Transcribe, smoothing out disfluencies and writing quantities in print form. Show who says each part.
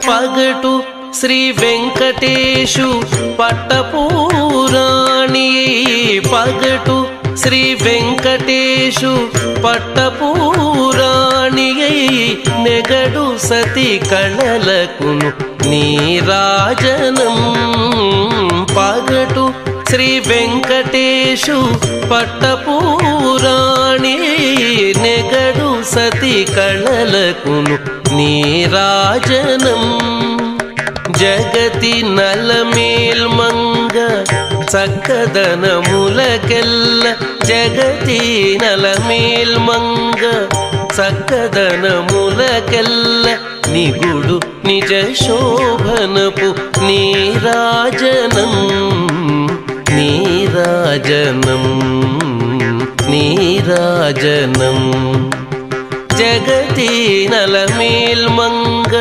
Speaker 1: పగటు శ్రీ వెంకటేశు పట్టపూరాణి పగటు శ్రీ వెంకటేశు పట్టపూరాణి నెగడు సతి కళలకును నీరాజనం పగటు శ్రీ వెంకటేశు పట్టపూరాణి నెగడు సతి కళలకును నీరాజనం జగతి నలమేల్మంగ చక్కదనములకెల్ల జగతి నలమేల్మంగ చక్కదనములకెల్ల నిగుడు నిజ శోభనపు నీరాజనం నీరాజనం నీరాజనం జగతి నలమేల్మంగ